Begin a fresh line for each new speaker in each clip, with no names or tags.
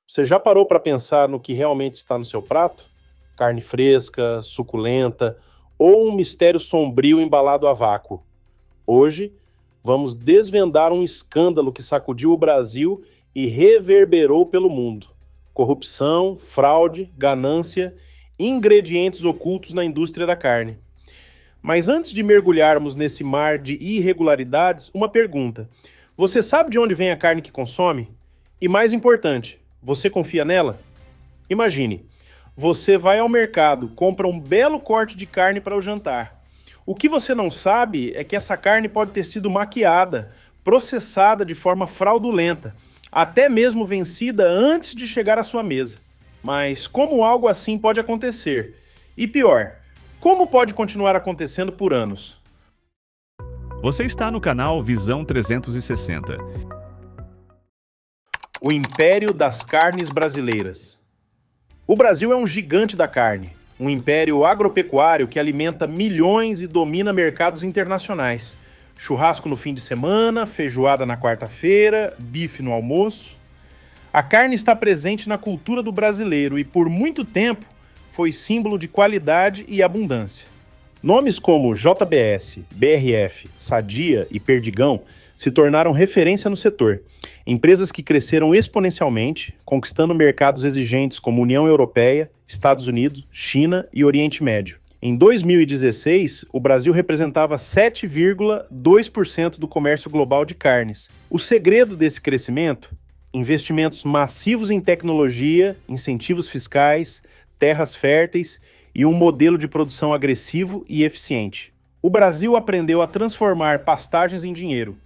Você já parou para pensar no que realmente está no seu prato? Carne fresca, suculenta ou um mistério sombrio embalado a vácuo? Hoje, vamos desvendar um escândalo que sacudiu o Brasil e reverberou pelo mundo. Corrupção, fraude, ganância, ingredientes ocultos na indústria da carne. Mas antes de mergulharmos nesse mar de irregularidades, uma pergunta: você sabe de onde vem a carne que consome? E mais importante, você confia nela? Imagine, você vai ao mercado, compra um belo corte de carne para o jantar. O que você não sabe é que essa carne pode ter sido maquiada, processada de forma fraudulenta, até mesmo vencida antes de chegar à sua mesa. Mas como algo assim pode acontecer? E pior, como pode continuar acontecendo por anos?
Você está no canal Visão 360.
O Império das Carnes Brasileiras. O Brasil é um gigante da carne, um império agropecuário que alimenta milhões e domina mercados internacionais. Churrasco no fim de semana, feijoada na quarta-feira, bife no almoço. A carne está presente na cultura do brasileiro e, por muito tempo, foi símbolo de qualidade e abundância. Nomes como JBS, BRF, Sadia e Perdigão se tornaram referência no setor. Empresas que cresceram exponencialmente, conquistando mercados exigentes como União Europeia, Estados Unidos, China e Oriente Médio. Em 2016, o Brasil representava 7,2% do comércio global de carnes. O segredo desse crescimento? Investimentos massivos em tecnologia, incentivos fiscais, terras férteis e um modelo de produção agressivo e eficiente. O Brasil aprendeu a transformar pastagens em dinheiro,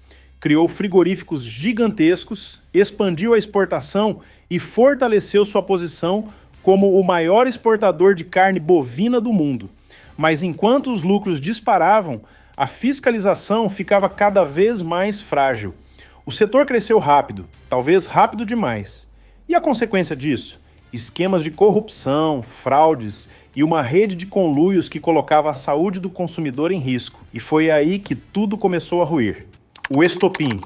criou frigoríficos gigantescos, expandiu a exportação e fortaleceu sua posição como o maior exportador de carne bovina do mundo. Mas enquanto os lucros disparavam, a fiscalização ficava cada vez mais frágil. O setor cresceu rápido, talvez rápido demais. E a consequência disso? Esquemas de corrupção, fraudes e uma rede de conluios que colocava a saúde do consumidor em risco. E foi aí que tudo começou a ruir. O estopim.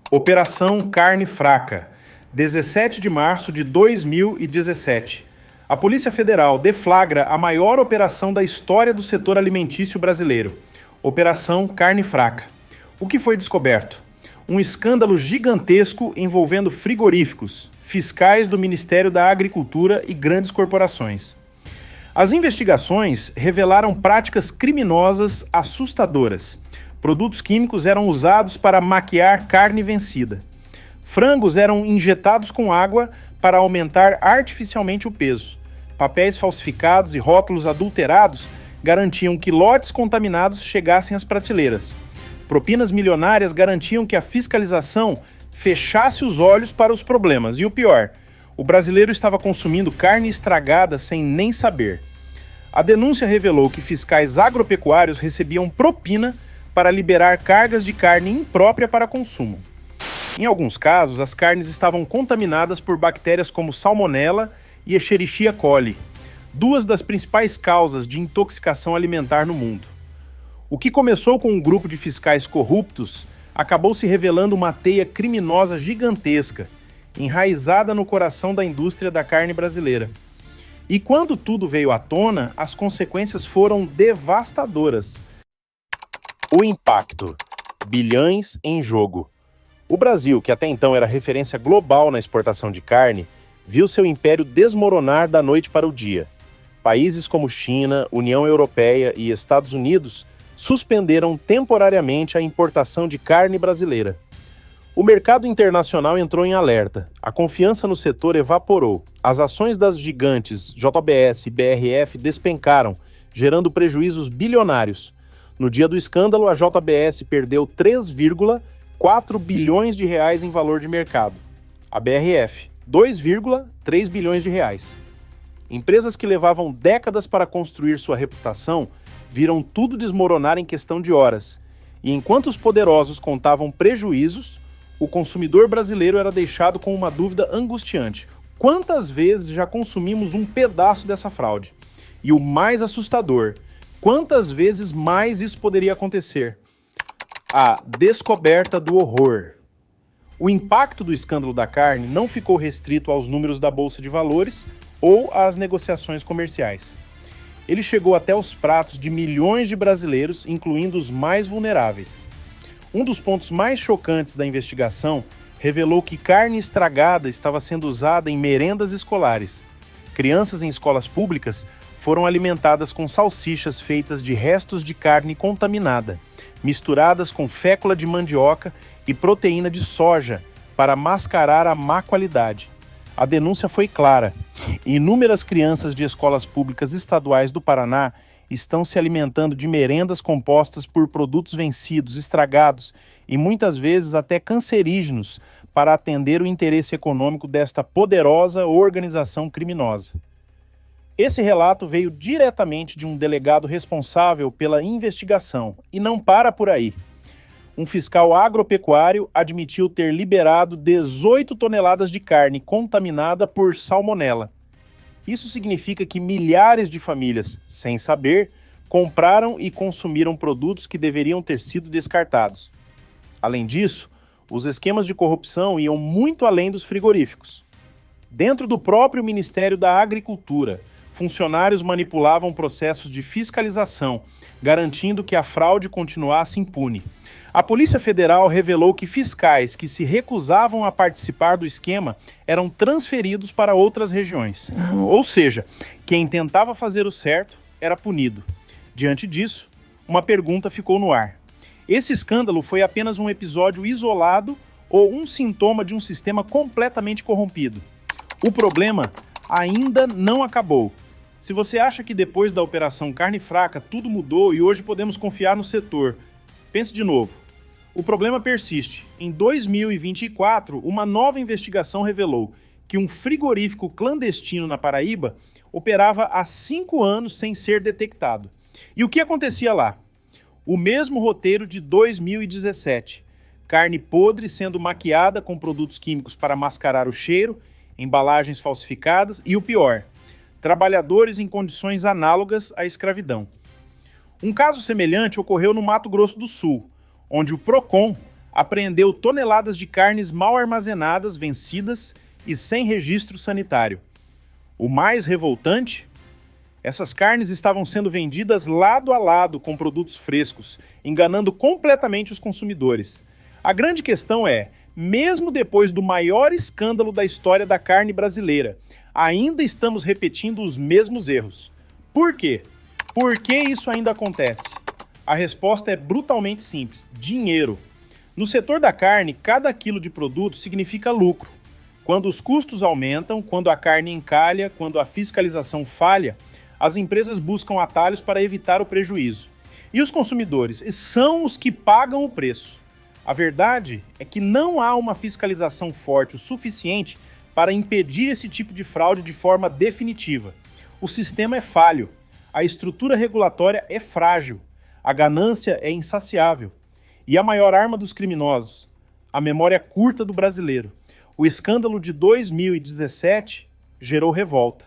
Operação Carne Fraca. 17 de março de 2017. A Polícia Federal deflagra a maior operação da história do setor alimentício brasileiro. Operação Carne Fraca. O que foi descoberto? Um escândalo gigantesco envolvendo frigoríficos, fiscais do Ministério da Agricultura e grandes corporações. As investigações revelaram práticas criminosas assustadoras. Produtos químicos eram usados para maquiar carne vencida. Frangos eram injetados com água para aumentar artificialmente o peso. Papéis falsificados e rótulos adulterados garantiam que lotes contaminados chegassem às prateleiras. Propinas milionárias garantiam que a fiscalização fechasse os olhos para os problemas. E o pior, o brasileiro estava consumindo carne estragada sem nem saber. A denúncia revelou que fiscais agropecuários recebiam propina para liberar cargas de carne imprópria para consumo. Em alguns casos, as carnes estavam contaminadas por bactérias como Salmonella e Escherichia coli, duas das principais causas de intoxicação alimentar no mundo. O que começou com um grupo de fiscais corruptos acabou se revelando uma teia criminosa gigantesca, enraizada no coração da indústria da carne brasileira. E quando tudo veio à tona, as consequências foram devastadoras. O impacto. Bilhões em jogo. O Brasil, que até então era referência global na exportação de carne, viu seu império desmoronar da noite para o dia. Países como China, União Europeia e Estados Unidos suspenderam temporariamente a importação de carne brasileira. O mercado internacional entrou em alerta, a confiança no setor evaporou, as ações das gigantes JBS e BRF despencaram, gerando prejuízos bilionários. No dia do escândalo, a JBS perdeu 3,4 bilhões de reais em valor de mercado. A BRF, 2,3 bilhões de reais. Empresas que levavam décadas para construir sua reputação viram tudo desmoronar em questão de horas. E enquanto os poderosos contavam prejuízos, o consumidor brasileiro era deixado com uma dúvida angustiante. Quantas vezes já consumimos um pedaço dessa fraude? E o mais assustador, quantas vezes mais isso poderia acontecer? A descoberta do horror. O impacto do escândalo da carne não ficou restrito aos números da Bolsa de Valores ou às negociações comerciais. Ele chegou até os pratos de milhões de brasileiros, incluindo os mais vulneráveis. Um dos pontos mais chocantes da investigação revelou que carne estragada estava sendo usada em merendas escolares. Crianças em escolas públicas foram alimentadas com salsichas feitas de restos de carne contaminada, misturadas com fécula de mandioca e proteína de soja para mascarar a má qualidade. A denúncia foi clara. Inúmeras crianças de escolas públicas estaduais do Paraná estão se alimentando de merendas compostas por produtos vencidos, estragados e muitas vezes até cancerígenos para atender o interesse econômico desta poderosa organização criminosa. Esse relato veio diretamente de um delegado responsável pela investigação e não para por aí. Um fiscal agropecuário admitiu ter liberado 18 toneladas de carne contaminada por salmonela. Isso significa que milhares de famílias, sem saber, compraram e consumiram produtos que deveriam ter sido descartados. Além disso, os esquemas de corrupção iam muito além dos frigoríficos. Dentro do próprio Ministério da Agricultura, funcionários manipulavam processos de fiscalização, garantindo que a fraude continuasse impune. A Polícia Federal revelou que fiscais que se recusavam a participar do esquema eram transferidos para outras regiões. Ou seja, quem tentava fazer o certo era punido. Diante disso, uma pergunta ficou no ar. Esse escândalo foi apenas um episódio isolado ou um sintoma de um sistema completamente corrompido? O problema ainda não acabou. Se você acha que depois da Operação Carne Fraca tudo mudou e hoje podemos confiar no setor, pense de novo. O problema persiste. Em 2024, uma nova investigação revelou que um frigorífico clandestino na Paraíba operava há 5 anos sem ser detectado. E o que acontecia lá? O mesmo roteiro de 2017. Carne podre sendo maquiada com produtos químicos para mascarar o cheiro, embalagens falsificadas e o pior, trabalhadores em condições análogas à escravidão. Um caso semelhante ocorreu no Mato Grosso do Sul, onde o Procon apreendeu toneladas de carnes mal armazenadas, vencidas e sem registro sanitário. O mais revoltante? Essas carnes estavam sendo vendidas lado a lado com produtos frescos, enganando completamente os consumidores. A grande questão é, mesmo depois do maior escândalo da história da carne brasileira, ainda estamos repetindo os mesmos erros. Por quê? Por que isso ainda acontece? A resposta é brutalmente simples: dinheiro. No setor da carne, cada quilo de produto significa lucro. Quando os custos aumentam, quando a carne encalha, quando a fiscalização falha, as empresas buscam atalhos para evitar o prejuízo. E os consumidores são os que pagam o preço. A verdade é que não há uma fiscalização forte o suficiente para impedir esse tipo de fraude de forma definitiva. O sistema é falho, a estrutura regulatória é frágil. A ganância é insaciável. E a maior arma dos criminosos? A memória curta do brasileiro. O escândalo de 2017 gerou revolta.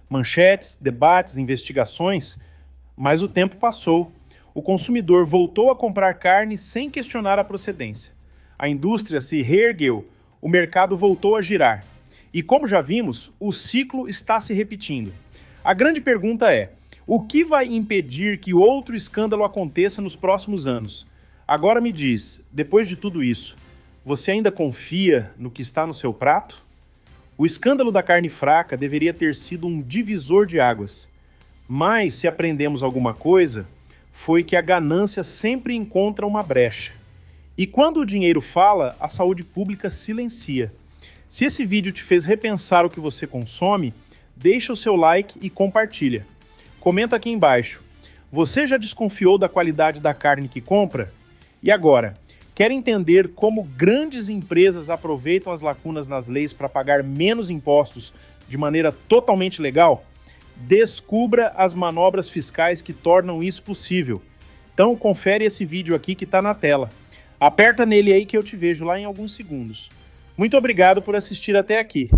Manchetes, debates, investigações, mas o tempo passou. O consumidor voltou a comprar carne sem questionar a procedência. A indústria se reergueu, o mercado voltou a girar. E como já vimos, o ciclo está se repetindo. A grande pergunta é: o que vai impedir que outro escândalo aconteça nos próximos anos? Agora me diz, depois de tudo isso, você ainda confia no que está no seu prato? O escândalo da carne fraca deveria ter sido um divisor de águas. Mas, se aprendemos alguma coisa, foi que a ganância sempre encontra uma brecha. E quando o dinheiro fala, a saúde pública silencia. Se esse vídeo te fez repensar o que você consome, deixa o seu like e compartilha. Comenta aqui embaixo. Você já desconfiou da qualidade da carne que compra? E agora, quer entender como grandes empresas aproveitam as lacunas nas leis para pagar menos impostos de maneira totalmente legal? Descubra as manobras fiscais que tornam isso possível. Então confere esse vídeo aqui que está na tela. Aperta nele aí que eu te vejo lá em alguns segundos. Muito obrigado por assistir até aqui.